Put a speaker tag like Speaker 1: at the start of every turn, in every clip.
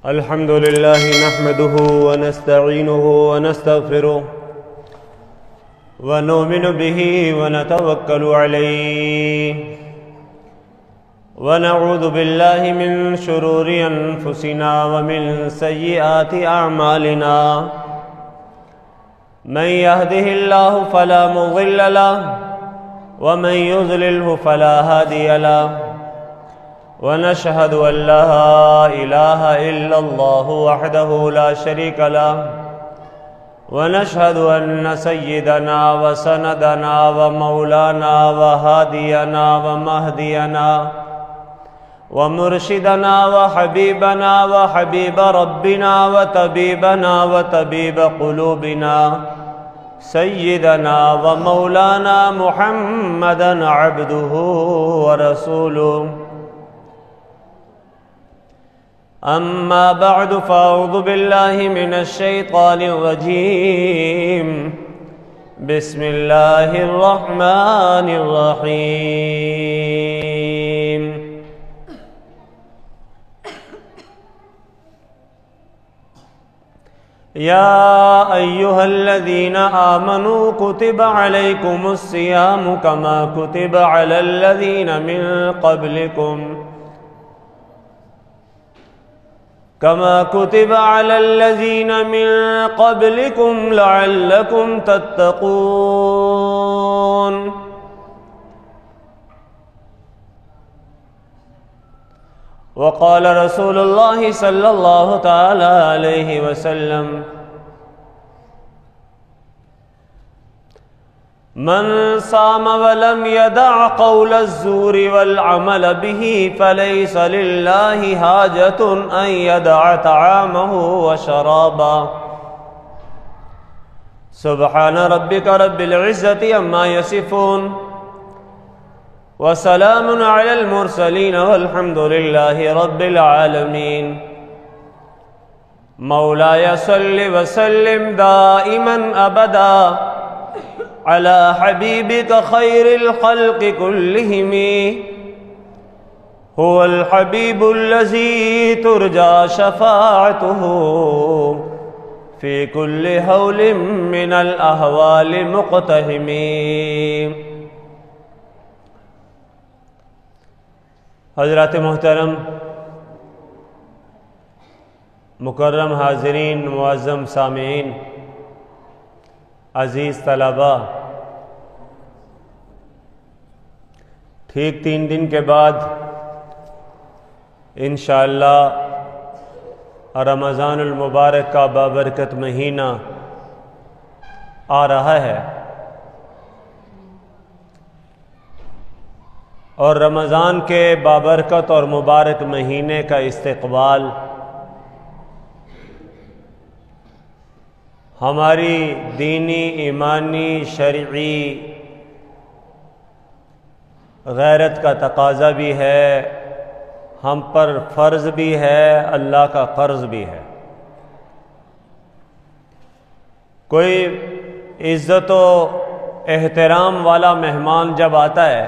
Speaker 1: الحمد لله نحمده ونستعينه ونستغفره ونؤمن به ونتوكل عليه ونعوذ بالله من شرور أنفسنا ومن سيئات أعمالنا من يهده الله فلا مضل له ومن يضلله فلا هادي له ونشهد أن لا إله إلا الله وحده لا شريك له ونشهد أن سيدنا وسندنا ومولانا وهادينا ومهدينا ومرشدنا وحبيبنا وحبيب ربنا وطبيبنا وطبيب قلوبنا سيدنا ومولانا محمدا عبده ورسوله. أما بعد فأعوذ بالله من الشيطان الرجيم. بسم الله الرحمن الرحيم. يا أيها الذين آمنوا كتب عليكم الصيام كما كتب على الذين من قبلكم لعلكم تتقون. وقال رسول الله صلى الله تعالى عليه وسلم: من صام ولم يدع قول الزور والعمل به فليس لله حاجة أن يدع طعامه وشرابه. سبحان ربك رب العزة عما يصفون وسلام على المرسلين والحمد لله رب العالمين. مولاي صل وسلم دائما أبدا على حبيبك خير الخلق كلهم. هو الحبيب الذي ترجى شفاعته في كل هول من الأهوال مقتحم. حضرات محترم، مکرم حاضرین، معظم سامعین، عزیز طلباء، ٹھیک 3 دن کے بعد انشاءاللہ رمضان المبارک کا بابرکت مہینہ آ رہا ہے، اور رمضان کے بابرکت اور مبارک مہینے کا استقبال ہماری دینی، ایمانی، شرعی غیرت کا تقاضا بھی ہے، ہم پر فرض بھی ہے، اللہ کا قرض بھی ہے. کوئی عزت و احترام والا مہمان جب آتا ہے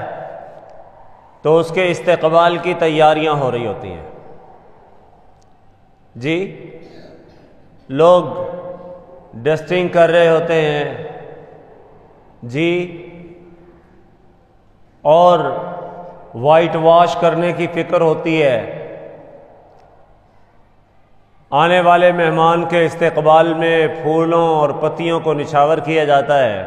Speaker 1: تو اس کے استقبال کی تیاریاں ہو رہی ہوتی ہیں. جی، لوگ ڈسٹنگ کر رہے ہوتے ہیں جی، اور وائٹ واش کرنے کی فکر ہوتی ہے. آنے والے مہمان کے استقبال میں پھولوں اور پتیوں کو نچھاور کیا جاتا ہے،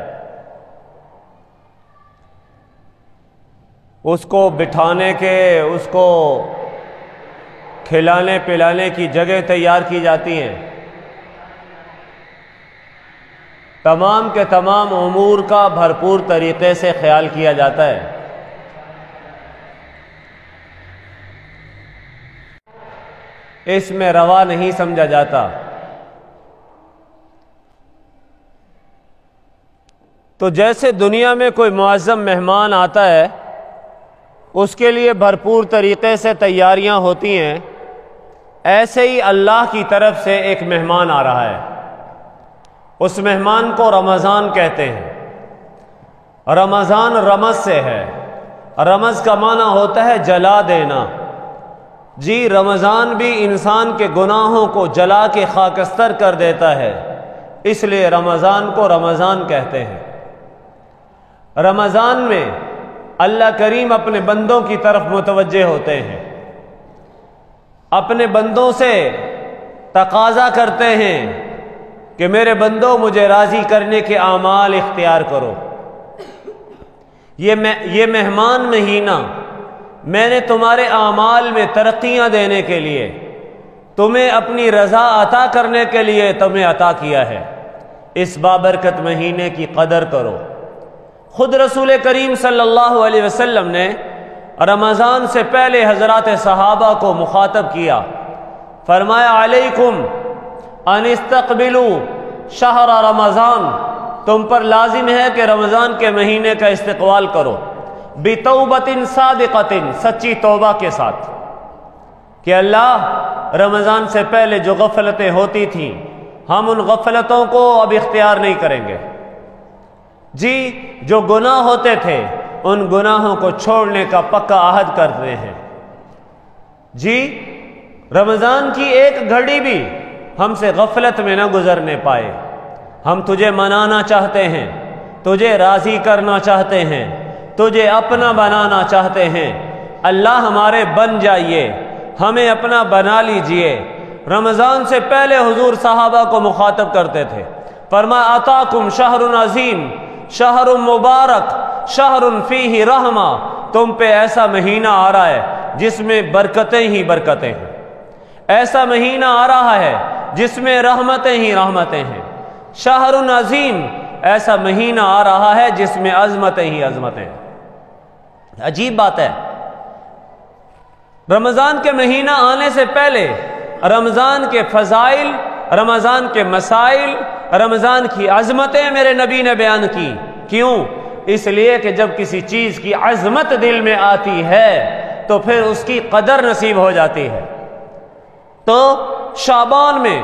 Speaker 1: اس کو بٹھانے کے، اس کو کھلانے پلانے کی جگہ تیار کی جاتی ہیں. تمام کے تمام امور کا بھرپور طریقے سے خیال کیا جاتا ہے. اس میں روا نہیں سمجھا جاتا. تو جیسے دنیا میں کوئی معظم مہمان آتا ہے، اس کے لیے بھرپور طریقے سے تیاریاں ہوتی ہیں، ایسے ہی اللہ کی طرف سے ایک مہمان آ رہا ہے. اس مہمان کو رمضان کہتے ہیں. رمضان رمز سے ہے. رمز کا معنی ہوتا ہے جلا دینا. جی رمضان بھی انسان کے گناہوں کو جلا کے خاکستر کر دیتا ہے، اس لیے رمضان کو رمضان کہتے ہیں۔ رمضان میں اللہ کریم اپنے بندوں کی طرف متوجہ ہوتے ہیں، اپنے بندوں سے تقاضا کرتے ہیں کہ میرے بندوں مجھے راضی کرنے کے اعمال اختیار کرو۔ یہ مہمان مہینہ میں نے تمہارے اعمال میں ترقیاں دینے کے لیے، تمہیں اپنی رضا عطا کرنے کے لیے تمہیں عطا کیا ہے۔ اس بابرکت مہینے کی قدر کرو۔ خود رسول کریم صلی اللہ علیہ وسلم نے رمضان سے پہلے حضرات صحابہ کو مخاطب کیا، فرمایا علیکم ان استقبلوا شہر رمضان، تم پر لازم ہے کہ رمضان کے مہینے کا استقبال کرو، بتوبۃ صادقۃ، سچی توبہ کے ساتھ، کہ اللہ رمضان سے پہلے جو غفلتیں ہوتی تھیں ہم ان غفلتوں کو اب اختیار نہیں کریں گے، جی جو گناہ ہوتے تھے ان گناہوں کو چھوڑنے کا پکا عہد کرتے ہیں، جی رمضان کی ایک گھڑی بھی ہم سے غفلت میں نہ گزرنے پائے۔ ہم تجھے منانا چاہتے ہیں، تجھے راضی کرنا چاہتے ہیں، تجھے اپنا بنانا چاہتے ہیں، اللہ ہمارے بن جائیے، ہمیں اپنا بنا لیجئے۔ رمضان سے پہلے حضور صحابہ کو مخاطب کرتے تھے، فرمایا اتاکم شہر عظیم شہر مبارک شہر فیہ رحمہ، تم پہ ایسا مہینہ آ رہا ہے جس میں برکتیں ہی برکتیں ہیں، ایسا مہینہ آ رہا ہے جس میں رحمتیں ہی رحمتیں ہیں، شہر عظیم، ایسا مہینہ آ رہا ہے جس میں عظمتیں ہی عظمتیں ہیں۔ عجیب بات ہے، رمضان کے مہینہ آنے سے پہلے رمضان کے فضائل، رمضان کے مسائل، رمضان کی عظمتیں میرے نبی نے بیان کی۔ کیوں؟ اس لیے کہ جب کسی چیز کی عظمت دل میں آتی ہے تو پھر اس کی قدر نصیب ہو جاتی ہے۔ تو شعبان میں،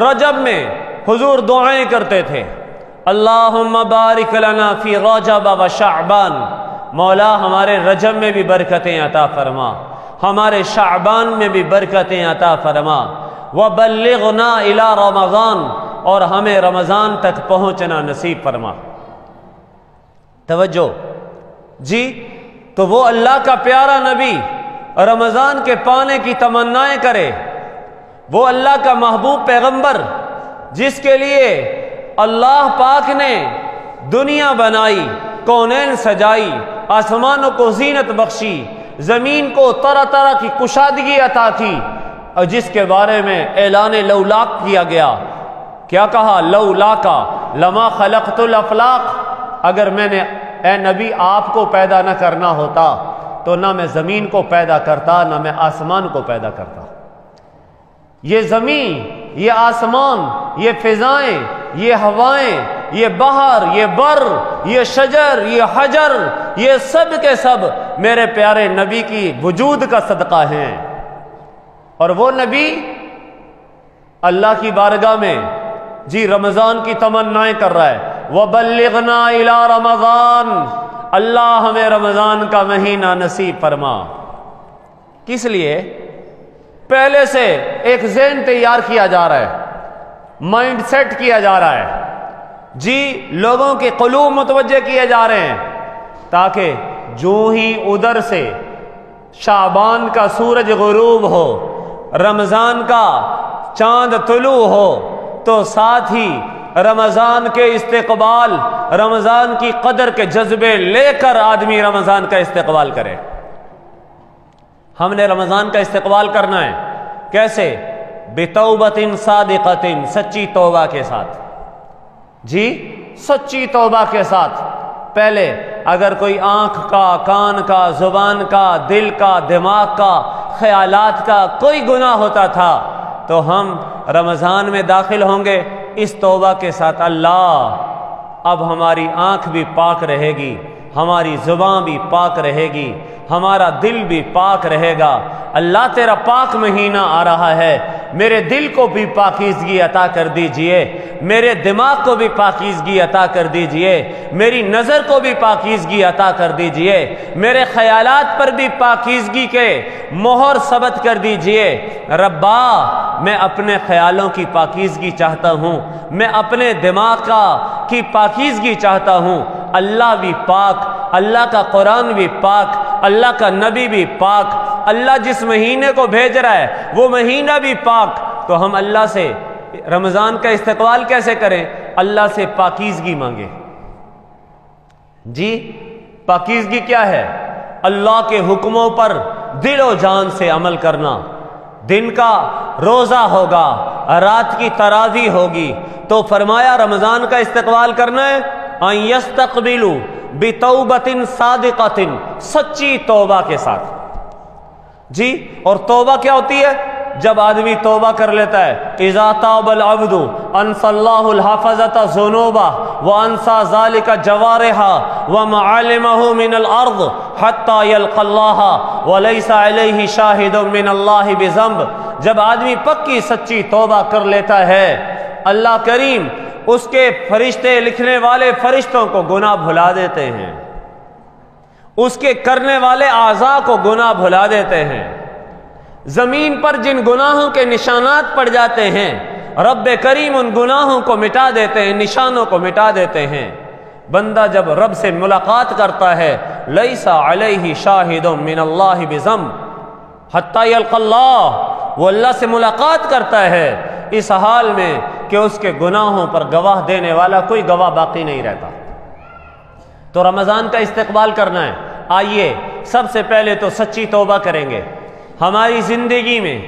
Speaker 1: رجب میں حضور دعائیں کرتے تھے، اللہم بارک لنا فی رجب و شعبان، مولا ہمارے رجب میں بھی برکتیں عطا فرما، ہمارے شعبان میں بھی برکتیں عطا فرما، وبلغنا الی رمضان، اور ہمیں رمضان تک پہنچنا نصیب فرما۔ توجہ جی، تو وہ اللہ کا پیارا نبی رمضان کے پانے کی تمنائیں کرے، وہ اللہ کا محبوب پیغمبر جس کے لیے اللہ پاک نے دنیا بنائی، کونین سجائی، آسمانوں کو زینت بخشی، زمین کو طرح طرح کی کشادگی عطا کی، اور جس کے بارے میں اعلان لولاک کیا گیا، کیا کہا؟ لولاکا لما خلقت الافلاق، اگر میں نے اے نبی آپ کو پیدا نہ کرنا ہوتا تو نہ میں زمین کو پیدا کرتا، نہ میں آسمان کو پیدا کرتا۔ یہ زمین، یہ آسمان، یہ فضائیں، یہ ہوائیں، یہ بحر، یہ بر، یہ شجر، یہ حجر، یہ سب کے سب میرے پیارے نبی کی وجود کا صدقہ ہیں۔ اور وہ نبی اللہ کی بارگاہ میں جی رمضان کی تمنائیں کر رہا ہے، وَبَلِّغْنَا إِلَىٰ رَمَضَانَ، اللہ ہمیں رمضان کا مہینہ نصیب فرما۔ کس لیے؟ پہلے سے ایک ذہن تیار کیا جا رہا ہے، مائنڈ سیٹ کیا جا رہا ہے، جی لوگوں کے قلوب متوجہ کیے جا رہے ہیں، تاکہ جو ہی ادھر سے شعبان کا سورج غروب ہو، رمضان کا چاند طلوع ہو، تو ساتھ ہی رمضان کے استقبال، رمضان کی قدر کے جذبے لے کر آدمی رمضان کا استقبال کرے۔ ہم نے رمضان کا استقبال کرنا ہے، کیسے؟ بتوبۃ صادقۃ، سچی توبہ کے ساتھ، جی سچی توبہ کے ساتھ۔ پہلے اگر کوئی آنکھ کا، کان کا، زبان کا، دل کا، دماغ کا، خیالات کا کوئی گناہ ہوتا تھا تو ہم رمضان میں داخل ہوں گے اس توبہ کے ساتھ، اللہ اب ہماری آنکھ بھی پاک رہے گی، ہماری زبان بھی پاک رہے گی، ہمارا دل بھی پاک رہے گا، اللہ تیرا پاک مہینہ آ رہا ہے، میرے دل کو بھی پاکیزگی عطا کر دیجئے، میرے دماغ کو بھی پاکیزگی عطا کر دیجئے، میری نظر کو بھی پاکیزگی عطا کر دیجئے، میرے خیالات پر بھی پاکیزگی کے مہر ثبت کر دیجئے۔ ربا میں اپنے خیالوں کی پاکیزگی چاہتا ہوں، میں اپنے دماغ کی پاکیزگی چاہتا ہوں۔ اللہ بھی پاک، اللہ کا قرآن بھی پاک، اللہ کا نبی بھی پاک، اللہ جس مہینے کو بھیج رہا ہے وہ مہینہ بھی پاک، تو ہم اللہ سے رمضان کا استقبال کیسے کریں؟ اللہ سے پاکیزگی مانگیں۔ جی پاکیزگی کیا ہے؟ اللہ کے حکموں پر دل و جان سے عمل کرنا۔ دن کا روزہ ہوگا، رات کی تراویح ہوگی، تو فرمایا رمضان کا استقبال کرنا ہے ان یستقبلوا بتوبۃ صادقۃ، سچی توبہ کے ساتھ۔ جی اور توبہ کیا ہوتی ہے؟ جب آدمی توبہ کر لیتا ہے، اذا تاب العبد انسى الله الحافظة ذنوبه وانسى ذلك جوارحه ومعالمه من الارض حتى يلقى الله وليس عليه شاهد من الله بذنب۔ جب آدمی پکی سچی توبہ کر لیتا ہے، اللہ کریم اس کے فرشتے لکھنے والے فرشتوں کو گناہ بھلا دیتے ہیں، اس کے کرنے والے اعضاء کو گناہ بھلا دیتے ہیں۔ زمین پر جن گناہوں کے نشانات پڑ جاتے ہیں، رب کریم ان گناہوں کو مٹا دیتے ہیں، نشانوں کو مٹا دیتے ہیں۔ بندہ جب رب سے ملاقات کرتا ہے، لیس علیہ شاہد من اللہ بذنب حتی یلقی اللہ، وہ اللہ سے ملاقات کرتا ہے اس حال میں کہ اس کے گناہوں پر گواہ دینے والا کوئی گواہ باقی نہیں رہتا۔ تو رمضان کا استقبال کرنا ہے۔ آئیے سب سے پہلے تو سچی توبہ کریں گے۔ ہماری زندگی میں،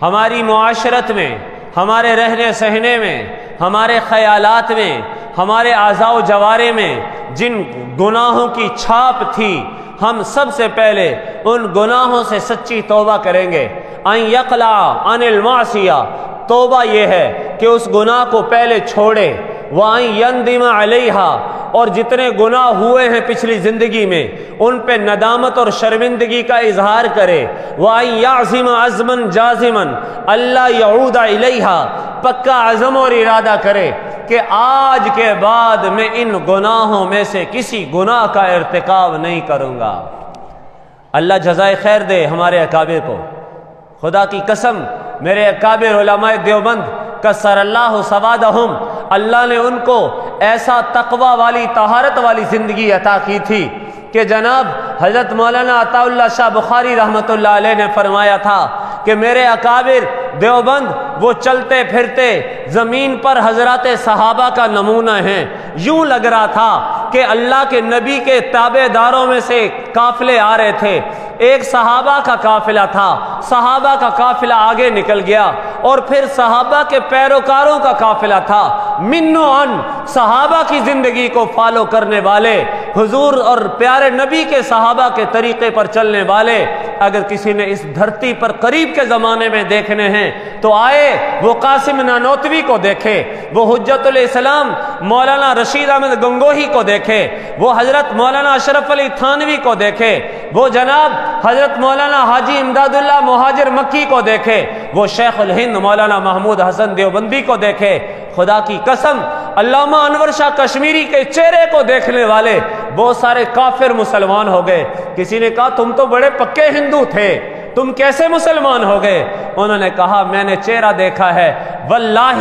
Speaker 1: ہماری معاشرت میں، ہمارے رہنے سہنے میں، ہمارے خیالات میں، ہمارے اعضاء و جوارے میں جن گناہوں کی چھاپ تھی، ہم سب سے پہلے ان گناہوں سے سچی توبہ کریں گے۔ ان یقلع عن المعصیہ، توبہ یہ ہے کہ اس گناہ کو پہلے چھوڑے۔ وَأَن يَنْدِمَ عَلَيْهَا، اور جتنے گناہ ہوئے ہیں پچھلی زندگی میں ان پہ ندامت اور شرمندگی کا اظہار کرے۔ وَأَن يَعْزِمَ عَزْمًا جَازِمًا أَلَّا يَعُودَ إِلَيْهَا، پکا عزم اور ارادہ کرے کہ آج کے بعد میں ان گناہوں میں سے کسی گناہ کا ارتکاب نہیں کروں گا۔ اللہ جزائے خیر دے ہمارے اکابر کو۔ خدا کی قسم، میرے اکابر علماء دیوبند کسر اللہ سوادہم، اللہ نے ان کو ایسا تقوی والی، طہارت والی زندگی عطا کی تھی کہ جناب حضرت مولانا عطا اللہ شاہ بخاری رحمۃ اللہ علیہ نے فرمایا تھا کہ میرے اکابر دیوبند وہ چلتے پھرتے زمین پر حضرات صحابہ کا نمونہ ہیں۔ یوں لگ رہا تھا کہ اللہ کے نبی کے تابع داروں میں سے قافلے آ رہے تھے۔ ایک صحابہ کا قافلہ تھا، صحابہ کا قافلہ آگے نکل گیا، اور پھر صحابہ کے پیروکاروں کا قافلہ تھا۔ من و ان صحابہ کی زندگی کو فالو کرنے والے، حضور اور پیارے نبی کے صحابہ کے طریقے پر چلنے والے اگر کسی نے اس دھرتی پر قریب کے زمانے میں دیکھنے ہیں تو آئے وہ قاسم نانوتوی کو دیکھے، وہ حجت الاسلام مولانا رشید احمد گنگوہی کو دیکھے، وہ حضرت مولانا اشرف علی تھانوی کو دیکھے، وہ جناب حضرت مولانا حاجی امداد اللہ مہاجر مکی کو دیکھے، وہ شیخ الہند مولانا محمود حسن دیوبندی کو دیکھے۔ خدا کی قسم، علامہ انور شاہ کشمیری کے چہرے کو دیکھنے والے بہت سارے کافر مسلمان ہو گئے۔ کسی نے کہا تم تو بڑے پکے ہندو تھے، تم کیسے مسلمان ہو گئے؟ انہوں نے کہا میں نے چہرہ دیکھا ہے، واللہ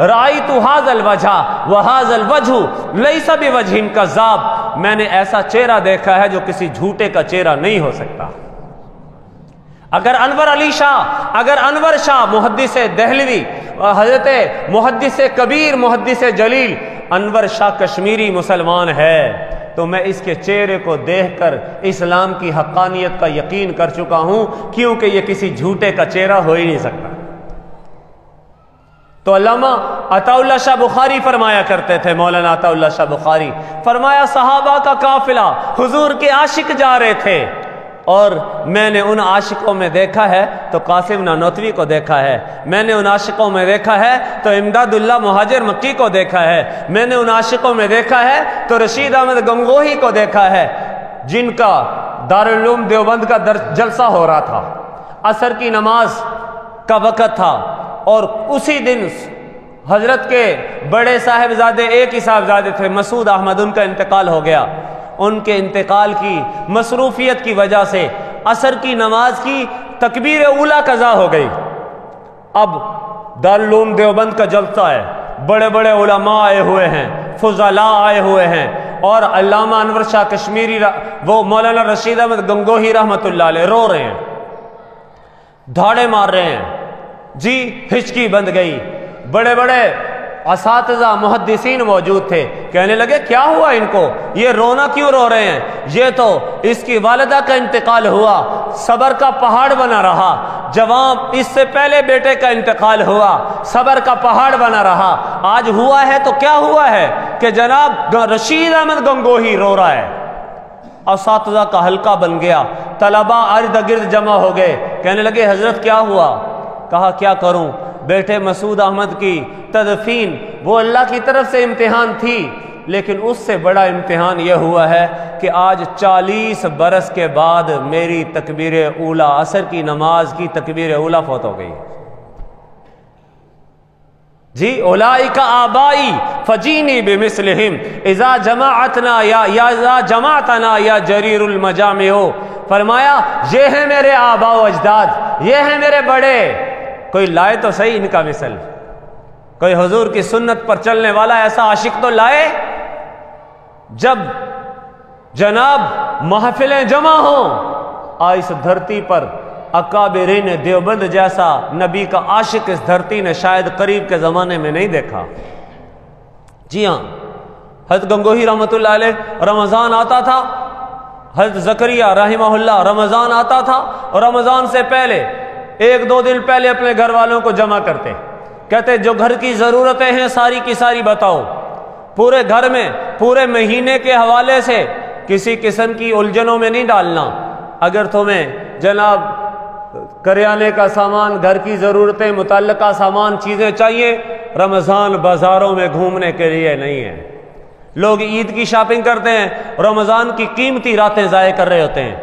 Speaker 1: رأیت ھذا الوجہ وھذا الوجہ لیس بوجہ کذاب، میں نے ایسا چہرہ دیکھا ہے جو کسی جھوٹے کا چہرہ نہیں ہو سکتا۔ اگر انور شاہ محدث دہلوی، حضرت محدث کبیر، محدث جلیل انور شاہ کشمیری مسلمان ہے تو میں اس کے چہرے کو دیکھ کر اسلام کی حقانیت کا یقین کر چکا ہوں، کیونکہ یہ کسی جھوٹے کا چہرہ ہو ہی نہیں سکتا۔ تو علامہ عطا اللہ شاہ بخاری فرمایا کرتے تھے، مولانا عطا اللہ شاہ بخاری فرمایا صحابہ کا قافلہ حضور کے عاشق جا رہے تھے، اور میں نے ان عاشقوں میں دیکھا ہے تو قاسم نانوتوی کو دیکھا ہے، میں نے ان عاشقوں میں دیکھا ہے تو امداد اللہ مہاجر مکی کو دیکھا ہے، میں نے ان عاشقوں میں دیکھا ہے تو رشید احمد گنگوہی کو دیکھا ہے، جن کا دارالعلوم دیوبند کا جلسہ ہو رہا تھا۔ عصر کی نماز کا وقت تھا، اور اسی دن حضرت کے بڑے صاحبزادے، ایک ہی صاحبزادے تھے مسعود احمد، ان کا انتقال ہو گیا۔ ان کے انتقال کی مصروفیت کی وجہ سے عصر کی نماز کی تکبیر اولیٰ قضا ہو گئی۔ اب دارالعلوم دیوبند کا جلسہ ہے، بڑے بڑے علماء آئے ہوئے ہیں، فضلاء آئے ہوئے ہیں، اور علامہ انور شاہ کشمیری، وہ مولانا رشید احمد گنگوہی رحمۃ اللہ علیہ رو رہے ہیں، دھاڑے مار رہے ہیں، جی ہچکی بند گئی۔ بڑے بڑے اساتذہ محدثین موجود تھے، کہنے لگے کیا ہوا ان کو، یہ رونا کیوں رو رہے ہیں؟ یہ تو اس کی والدہ کا انتقال ہوا، صبر کا پہاڑ بنا رہا، جوان اس سے پہلے بیٹے کا انتقال ہوا، صبر کا پہاڑ بنا رہا، آج ہوا ہے تو کیا ہوا ہے کہ جناب رشید احمد گنگوہی رو رہا ہے۔ اساتذہ کا حلقہ بن گیا، طلباء ارد گرد جمع ہو گئے، کہنے لگے حضرت کیا ہوا؟ کہا کیا کروں، بیٹے مسعود احمد کی تدفین وہ اللہ کی طرف سے امتحان تھی، لیکن اس سے بڑا امتحان یہ ہوا ہے کہ آج 40 برس کے بعد میری تکبیر اولیٰ، عصر کی نماز کی تکبیر اولیٰ فوت ہو گئی۔ جی اولئک آبائی فجینی بمثلہم اذا جماعتنا یا جماعتنا یا جریر المجامع، فرمایا یہ ہیں میرے آبا و اجداد، یہ ہیں میرے بڑے، کوئی لائے تو صحیح ان کا مثل، کوئی حضور کی سنت پر چلنے والا ایسا عاشق تو لائے۔ جب جناب محفلیں جمع ہوں، اس دھرتی پر اکابرین دیوبند جیسا نبی کا عاشق اس دھرتی نے شاید قریب کے زمانے میں نہیں دیکھا۔ جی ہاں، حضرت گنگوہی رحمۃ اللہ علیہ رمضان آتا تھا، حضرت زکریا رحمہ اللہ رمضان آتا تھا، اور رمضان سے پہلے 1-2 دن پہلے اپنے گھر والوں کو جمع کرتے، کہتے جو گھر کی ضرورتیں ہیں ساری کی ساری بتاؤ، پورے گھر میں پورے مہینے کے حوالے سے کسی قسم کی الجھنوں میں نہیں ڈالنا۔ اگر تمہیں جناب کریانے کا سامان، گھر کی ضرورتیں، متعلقہ سامان، چیزیں چاہیے، رمضان بازاروں میں گھومنے کے لیے نہیں ہے۔ لوگ عید کی شاپنگ کرتے ہیں، رمضان کی قیمتی راتیں ضائع کر رہے ہوتے ہیں۔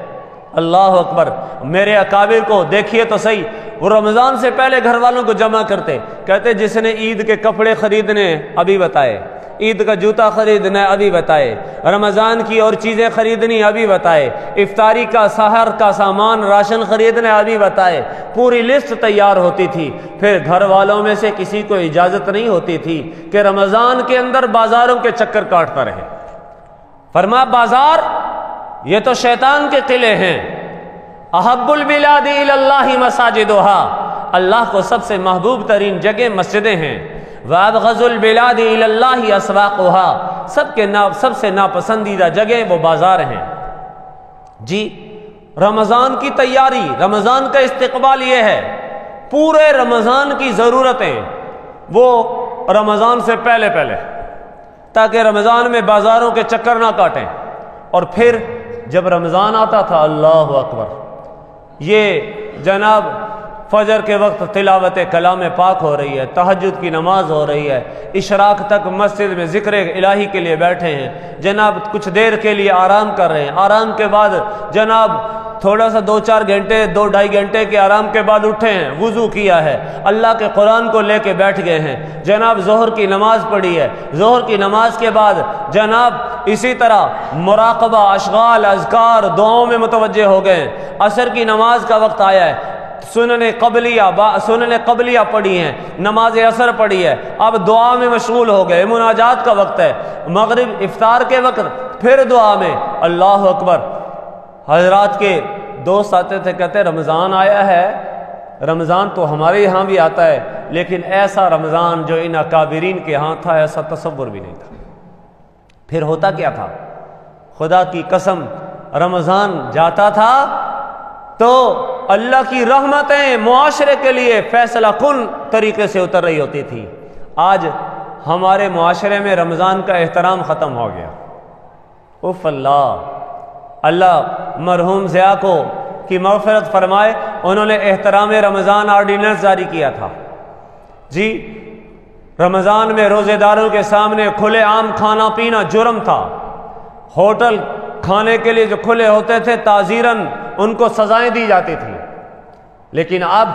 Speaker 1: اللہ اکبر، میرے اکابر کو دیکھیے تو صحیح، وہ رمضان سے پہلے گھر والوں کو جمع کرتے، کہتے جس نے عید کے کپڑے خریدنے ابھی بتائے، عید کا جوتا خریدنا ابھی بتائے، رمضان کی اور چیزیں خریدنی ابھی بتائے، افطاری کا سحر کا سامان راشن خریدنا ابھی بتائے، پوری لسٹ تیار ہوتی تھی۔ پھر گھر والوں میں سے کسی کو اجازت نہیں ہوتی تھی کہ رمضان کے اندر بازاروں کے چکر کاٹتا رہے۔ فرمایا بازار یہ تو شیطان کے قلعے ہیں، احب البلاد الی اللہ مساجدہا، اللہ کو سب سے محبوب ترین جگہ مسجدیں ہیں، وابغض البلاد الی اللہ اسواقہا، سب سے ناپسندیدہ جگہ وہ بازار ہیں۔ جی رمضان کی تیاری، رمضان کا استقبال یہ ہے، پورے رمضان کی ضرورتیں وہ رمضان سے پہلے تاکہ رمضان میں بازاروں کے چکر نہ کاٹیں۔ اور پھر جب رمضان آتا تھا، اللہ اکبر، یہ جناب فجر کے وقت تلاوت کلام پاک ہو رہی ہے، تہجد کی نماز ہو رہی ہے، اشراق تک مسجد میں ذکر الہی کے لیے بیٹھے ہیں، جناب کچھ دیر کے لیے آرام کر رہے ہیں، آرام کے بعد جناب تھوڑا سا 2-4 گھنٹے 2-2.5 گھنٹے کے آرام کے بعد اٹھے ہیں، وضو کیا ہے، اللہ کے قرآن کو لے کے بیٹھ گئے ہیں، جناب ظہر کی نماز پڑھی ہے، ظہر کی نماز کے بعد جناب اسی طرح مراقبہ، اشغال، اذکار، دعاؤں میں متوجہ ہو گئے ہیں، عصر کی نماز کا وقت آیا ہے، سنن قبلیہ پڑھی ہیں، نماز عصر پڑھی ہے، اب دعا میں مشغول ہو گئے، مناجات کا وقت ہے، مغرب افطار کے وقت پھر دعا میں، اللہ اکبر۔ حضرات کے دوست آتے تھے، کہتے رمضان آیا ہے، رمضان تو ہمارے یہاں بھی آتا ہے، لیکن ایسا رمضان جو ان اکابرین کے ہاں تھا ایسا تصور بھی نہیں تھا۔ پھر ہوتا کیا تھا؟ خدا کی قسم، رمضان جاتا تھا تو اللہ کی رحمتیں معاشرے کے لیے فیصلہ کن طریقے سے اتر رہی ہوتی تھی۔ آج ہمارے معاشرے میں رمضان کا احترام ختم ہو گیا۔ اف اللہ مرحوم ضیاء کو کی مغفرت فرمائے، انہوں نے احترام رمضان آرڈیننس جاری کیا تھا۔ جی رمضان میں روزے داروں کے سامنے کھلے عام کھانا پینا جرم تھا، ہوٹل کھانے کے لیے جو کھلے ہوتے تھے تعزیراً ان کو سزائیں دی جاتی تھیں، لیکن اب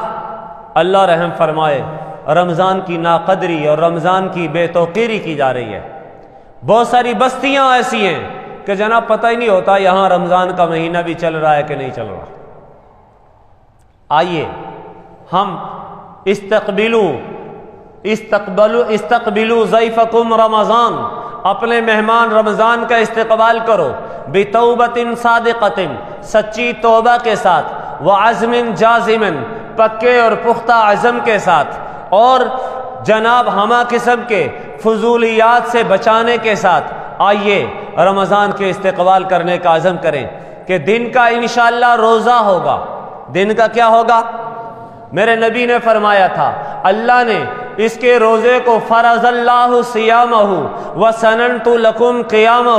Speaker 1: اللہ رحم فرمائے، رمضان کی ناقدری اور رمضان کی بے توقیری کی جا رہی ہے۔ بہت ساری بستیاں ایسی ہیں کہ جناب پتہ ہی نہیں ہوتا یہاں رمضان کا مہینہ بھی چل رہا ہے کہ نہیں چل رہا۔ آئیے ہم استقبلوا ضیفکم رمضان، اپنے مہمان رمضان کا استقبال کرو، بتوبۃ صادقۃ، سچی توبہ کے ساتھ، وعزم جازم، پکے اور پختہ عزم کے ساتھ، اور جناب ہمہ قسم کے فضولیات سے بچانے کے ساتھ آئیے رمضان کے استقبال کرنے کا عزم کریں کہ دن کا انشاءاللہ روزہ ہوگا۔ دن کا کیا ہوگا؟ میرے نبی نے فرمایا تھا اللہ نے اس کے روزے کو فرض اللہ صیامہ وسننت لکم قیامہ،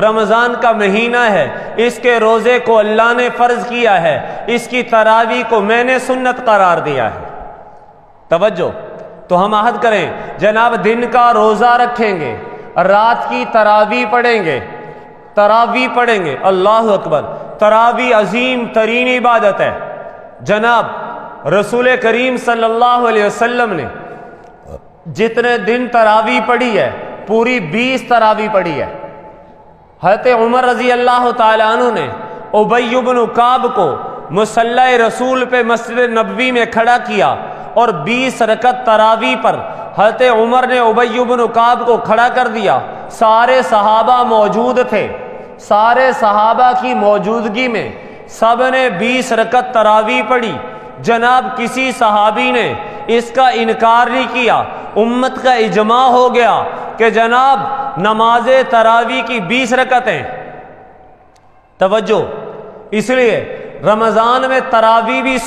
Speaker 1: رمضان کا مہینہ ہے، اس کے روزے کو اللہ نے فرض کیا ہے، اس کی تراویح کو میں نے سنت قرار دیا ہے۔ توجہ، تو ہم عہد کریں جناب دن کا روزہ رکھیں گے، رات کی تراویح پڑھیں گے۔ اللہ اکبر، تراویح عظیم ترین عبادت ہے۔ جناب رسول کریم صلی اللہ علیہ وسلم نے جتنے دن تراویح پڑھی ہے پوری 20 تراویح پڑھی ہے۔ حضرت عمر رضی اللہ تعالیٰ عنہ نے ابی بن کعب کو مصلی رسول پہ مسجد نبوی میں کھڑا کیا اور 20 رکعت تراویح پر حضرت عمر نے ابی بن کعب کو کھڑا کر دیا۔ سارے صحابہ موجود تھے، سارے صحابہ کی موجودگی میں سب نے 20 رکعت تراویح پڑھی۔ جناب کسی صحابی نے اس کا انکار نہیں کیا، امت کا اجماع ہو گیا کہ جناب نماز تراویح کی 20 رکعتیں۔ توجہ، اس لیے رمضان میں تراویح بھی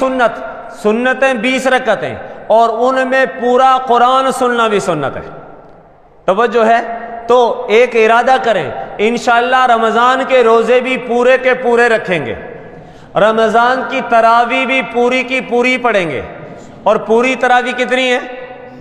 Speaker 1: سنتیں 20 رکعتیں، اور ان میں پورا قرآن سننا بھی سنت ہے۔ توجہ ہے، تو ایک ارادہ کریں انشاءاللہ رمضان کے روزے بھی پورے کے پورے رکھیں گے، رمضان کی تراویح بھی پوری کی پوری پڑھیں گے۔ اور پوری تراویح کتنی ہے؟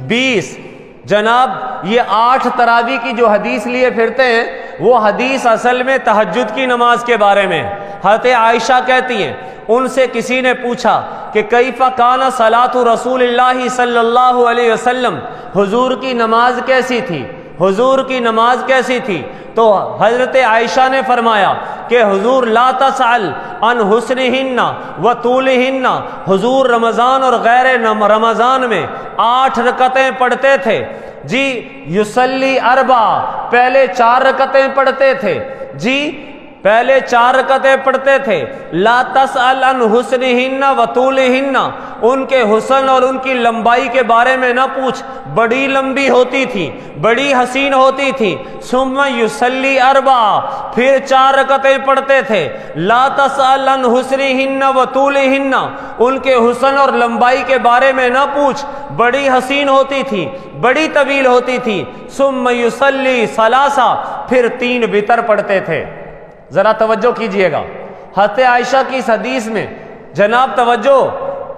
Speaker 1: 20۔ جناب یہ 8 تراویح کی جو حدیث لیے پھرتے ہیں وہ حدیث اصل میں تہجد کی نماز کے بارے میں۔ حضرت عائشہ کہتی ہیں ان سے کسی نے پوچھا کہ کیف کان صلاۃ رسول اللہ صلی اللہ علیہ وسلم، حضور کی نماز کیسی تھی، حضور کی نماز کیسی تھی؟ تو حضرت عائشہ نے فرمایا کہ حضور لا تسأل عن حسنہن و طولہن، حضور رمضان اور غیر رمضان میں 8 رکعتیں پڑھتے تھے جی، یصلی 4، پہلے 4 رکعتیں پڑھتے تھے جی، پہلے 4 رکعتیں پڑھتے تھے۔ لا تسأل عن حسنہن و طولہن، ان کے حسن اور ان کی لمبائی کے بارے میں نہ پوچھ، بڑی لمبی ہوتی تھی، بڑی حسین ہوتی تھی۔ ثم یصلی 4، پھر 4 رکعتیں پڑھتے تھے۔ لا تسأل عن حسنہن و طولہن، ان کے حسن اور لمبائی کے بارے میں نہ پوچھ، بڑی حسین ہوتی تھی، بڑی طویل ہوتی تھی۔ ثم یصلی 3، پھر 3 وتر پڑھتے تھے۔ ذرا توجہ کیجئے گا، حضرت عائشہ کی اس حدیث میں جناب توجہ،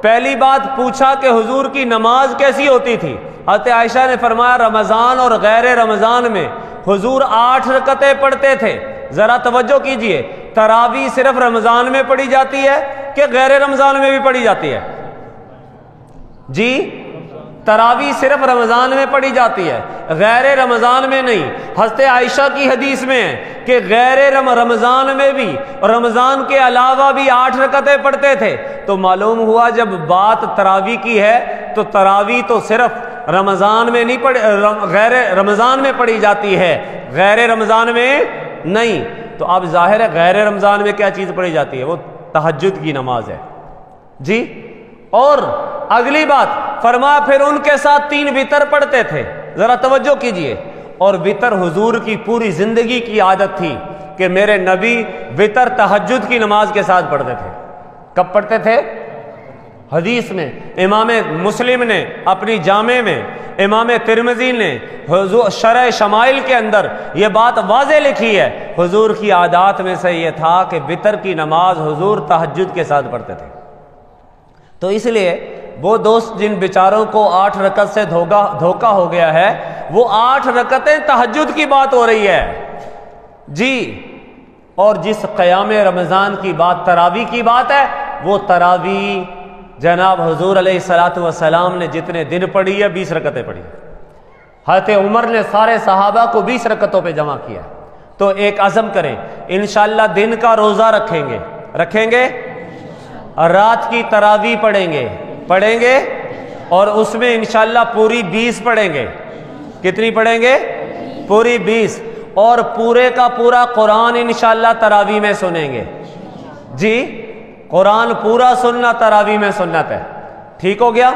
Speaker 1: پہلی بات پوچھا کہ حضور کی نماز کیسی ہوتی تھی، حضرت عائشہ نے فرمایا رمضان اور غیر رمضان میں حضور 8 رکعتیں پڑھتے تھے۔ ذرا توجہ کیجئے، تراویح صرف رمضان میں پڑھی جاتی ہے کہ غیر رمضان میں بھی پڑھی جاتی ہے؟ جی، تراویح صرف رمضان میں پڑھی جاتی ہے، غیر رمضان میں نہیں۔ حضرت عائشہ کی حدیث میں ہے کہ غیر رمضان میں بھی، رمضان کے علاوہ بھی 8 رکعتیں پڑھتے تھے۔ تو معلوم ہوا جب بات تراویح کی ہے تو تراویح تو صرف رمضان میں نہیں غیر رمضان میں پڑھی جاتی ہے، غیر رمضان میں نہیں۔ تو اب ظاہر ہے غیر رمضان میں کیا چیز پڑھی جاتی ہے؟ وہ تہجد کی نماز ہے جی۔ اور اگلی بات فرمایا پھر ان کے ساتھ 3 وتر پڑھتے تھے۔ ذرا توجہ کیجئے، اور وتر حضور کی پوری زندگی کی عادت تھی کہ میرے نبی وتر تہجد کی نماز کے ساتھ پڑھتے تھے۔ کب پڑھتے تھے؟ حدیث میں امام مسلم نے اپنی جامع میں، امام ترمذی نے شرح شمائل کے اندر یہ بات واضح لکھی ہے، حضور کی عادات میں سے یہ تھا کہ وتر کی نماز حضور تہجد کے ساتھ پڑھتے تھے۔ تو اس لیے وہ دوست جن بیچاروں کو 8 رکعت سے دھوکہ ہو گیا ہے، وہ 8 رکعتیں تہجد کی بات ہو رہی ہے جی۔ اور جس قیام رمضان کی بات تراویح کی بات ہے، وہ تراویح جناب حضور علیہ الصلوۃ والسلام نے جتنے دن پڑھی ہے 20 رکعتیں پڑھی. حضرت عمر نے سارے صحابہ کو 20 رکعتوں پہ جمع کیا. تو ایک عزم کریں، انشاءاللہ دن کا روزہ رکھیں گے، رات کی تراویح پڑھیں گے اور اس میں انشاءاللہ پوری 20 پڑھیں گے. کتنی پڑھیں گے؟ پوری 20. اور پورے کا پورا قرآن انشاءاللہ تراویح میں سنیں گے. جی قرآن پورا سننا تراویح میں سنت ہے. ٹھیک ہو گیا.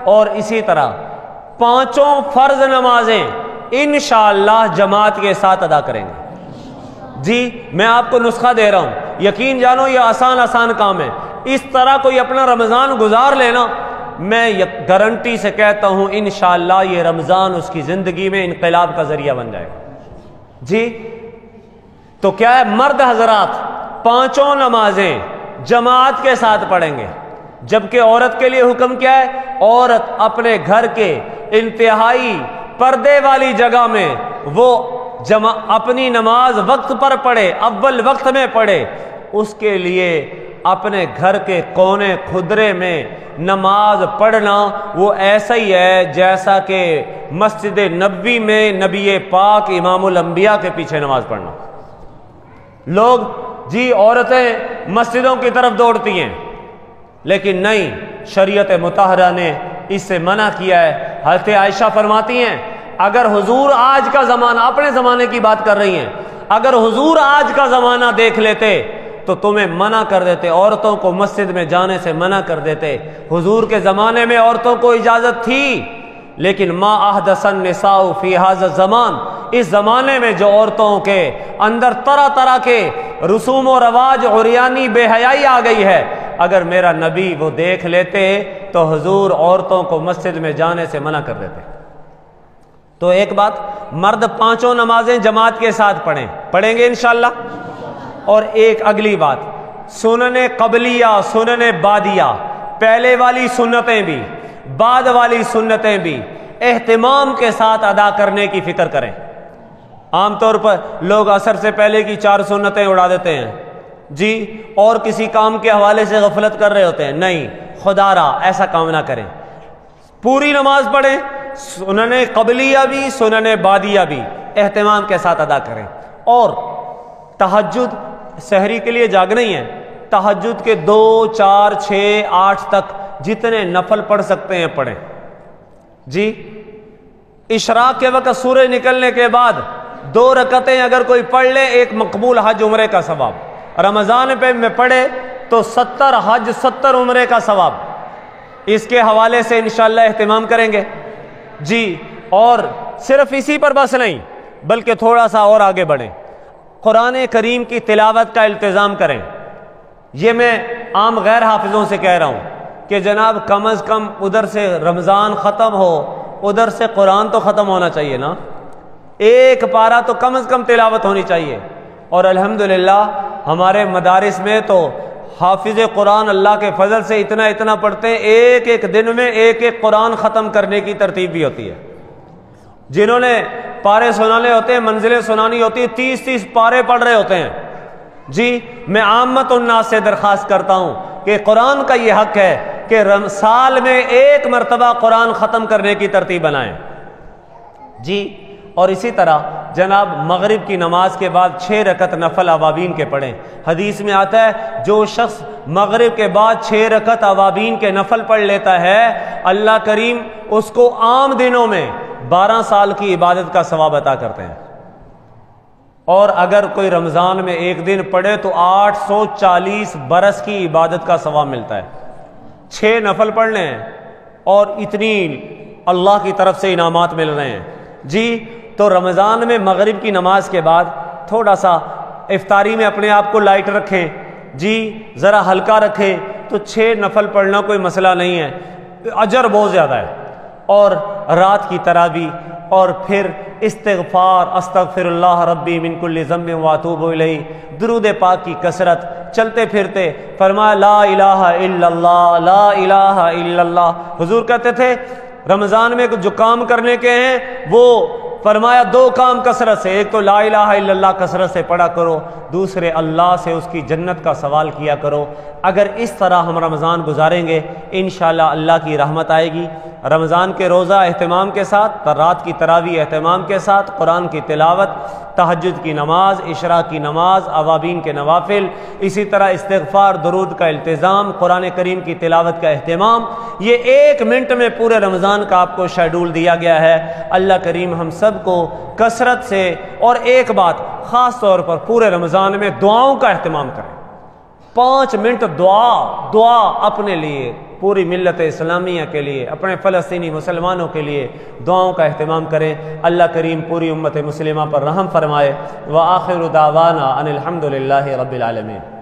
Speaker 1: اور اسی طرح 5 فرض نمازیں انشاءاللہ جماعت کے ساتھ ادا کریں گے. جی میں آپ کو نسخہ دے رہا ہوں، یقین جانو یہ آسان کام ہے. اس طرح کوئی اپنا رمضان گزار لینا، میں گارنٹی سے کہتا ہوں انشاءاللہ یہ رمضان اس کی زندگی میں انقلاب کا ذریعہ بن جائے گا. جی تو کیا ہے، مرد حضرات 5 نمازیں جماعت کے ساتھ پڑھیں گے. جبکہ عورت کے لیے حکم کیا ہے؟ عورت اپنے گھر کے انتہائی پردے والی جگہ میں وہ اپنی نماز وقت پر پڑھے، اول وقت میں پڑھے. اس کے لیے اپنے گھر کے کونے خدرے میں نماز پڑھنا وہ ایسا ہی ہے جیسا کہ مسجد نبوی میں نبی پاک امام الانبیاء کے پیچھے نماز پڑھنا. لوگ جی عورتیں مسجدوں کی طرف دوڑتی ہیں، لیکن نہیں، شریعت مطہرہ نے اس سے منع کیا ہے. حضرت عائشہ فرماتی ہیں اگر حضور آج کا زمانہ، اپنے زمانے کی بات کر رہی ہیں، اگر حضور آج کا زمانہ دیکھ لیتے تو تمہیں منع کر دیتے، عورتوں کو مسجد میں جانے سے منع کر دیتے. حضور کے زمانے میں عورتوں کو اجازت تھی، لیکن ما احدث النساء فی ھذا الزمان، اس زمانے میں جو عورتوں کے اندر طرح طرح کے رسوم و رواج، عریانی، بے حیائی آ گئی ہے، اگر میرا نبی وہ دیکھ لیتے تو حضور عورتوں کو مسجد میں جانے سے منع کر دیتے. تو ایک بات، مرد 5 نمازیں جماعت کے ساتھ پڑھیں گے انشاءاللہ. اور ایک اگلی بات، سنن قبلیہ، سنن بعدیہ، پہلے والی سنتیں بھی بعد والی سنتیں بھی اہتمام کے ساتھ ادا کرنے کی فکر کریں. عام طور پر لوگ عصر سے پہلے کی 4 سنتیں اڑا دیتے ہیں جی، اور کسی کام کے حوالے سے غفلت کر رہے ہوتے ہیں. نہیں، خدا را ایسا کام نہ کریں، پوری نماز پڑھیں، سنن قبلیہ بھی سنن بعدیہ بھی اہتمام کے ساتھ ادا کریں. اور تہجد سحری کے لیے جاگنا ہی ہے، تہجد کے 2، 4، 6، 8 تک جتنے نفل پڑھ سکتے ہیں پڑھیں. جی اشراق کے وقت سورج نکلنے کے بعد 2 رکعتیں اگر کوئی پڑھ لے، ایک مقبول حج عمرے کا ثواب. رمضان پہ میں پڑھے تو 70 حج 70 عمرے کا ثواب. اس کے حوالے سے انشاءاللہ اہتمام کریں گے. جی اور صرف اسی پر بس نہیں، بلکہ تھوڑا سا اور آگے بڑھیں، قرآن کریم کی تلاوت کا التزام کریں. یہ میں عام غیر حافظوں سے کہہ رہا ہوں کہ جناب کم از کم ادھر سے رمضان ختم ہو، ادھر سے قرآن تو ختم ہونا چاہیے نا، ایک پارہ تو کم از کم تلاوت ہونی چاہیے. اور الحمدللہ ہمارے مدارس میں تو حافظ قرآن اللہ کے فضل سے اتنا پڑھتے ہیں، ایک دن میں ایک قرآن ختم کرنے کی ترتیب بھی ہوتی ہے. جنہوں نے پارے سنانے ہوتے ہیں، منزلیں سنانی ہوتی ہیں، 30 پارے پڑھ رہے ہوتے ہیں. جی میں عامت الناس سے درخواست کرتا ہوں کہ قرآن کا یہ حق ہے کہ سال میں 1 مرتبہ قرآن ختم کرنے کی ترتیب بنائیں. جی اور اسی طرح جناب مغرب کی نماز کے بعد 6 رکعت نفل اوابین کے پڑھیں. حدیث میں آتا ہے جو شخص مغرب کے بعد 6 رکعت اوابین کے نفل پڑھ لیتا ہے، اللہ کریم اس کو عام دنوں میں 12 سال کی عبادت کا ثواب عطا کرتے ہیں. اور اگر کوئی رمضان میں 1 دن پڑھے تو 840 برس کی عبادت کا ثواب ملتا ہے. 6 نفل پڑھنے ہیں اور اتنی اللہ کی طرف سے انعامات مل رہے ہیں. جی تو رمضان میں مغرب کی نماز کے بعد تھوڑا سا افطاری میں اپنے آپ کو لائٹ رکھیں، جی ذرا ہلکا رکھیں، تو 6 نفل پڑھنا کوئی مسئلہ نہیں ہے، اجر بہت زیادہ ہے. اور رات کی تراویح اور پھر استغفار، استغفر اللہ ربی من کل ذنب واتوب الیہ، درود پاک کی کثرت، چلتے پھرتے فرمایا لا الہ الا اللہ، لا الہ الا اللہ. حضور کہتے تھے رمضان میں جو کام کرنے کے ہیں وہ فرمایا دو کام کثرت سے، ایک تو لا الہ الا اللہ کثرت سے پڑھا کرو، دوسرے اللہ سے اس کی جنت کا سوال کیا کرو۔ اگر اس طرح ہم رمضان گزاریں گے انشاءاللہ اللہ کی رحمت آئے گی۔ رمضان کے روزہ اہتمام کے ساتھ، رات کی تراویح اہتمام کے ساتھ، قرآن کی تلاوت، تہجد کی نماز، عشاء کی نماز، اوابین کے نوافل، اسی طرح استغفار درود کا التزام، قرآن کریم کی تلاوت کا اہتمام، یہ 1 منٹ میں پورے رمضان کا آپ کو شیڈول دیا گیا ہے۔ اللہ کریم ہم سب کو کثرت سے، اور ایک بات خاص طور پر پورے رمضان میں دعاؤں کا اہتمام کریں۔ 5 منٹ دعا اپنے لیے، پوری ملت اسلامیہ کے لیے، اپنے فلسطینی مسلمانوں کے لیے دعاؤں کا اہتمام کریں۔ اللہ کریم پوری امت مسلمہ پر رحم فرمائے۔ وآخر دعوانا ان الحمد للہ رب العالمین۔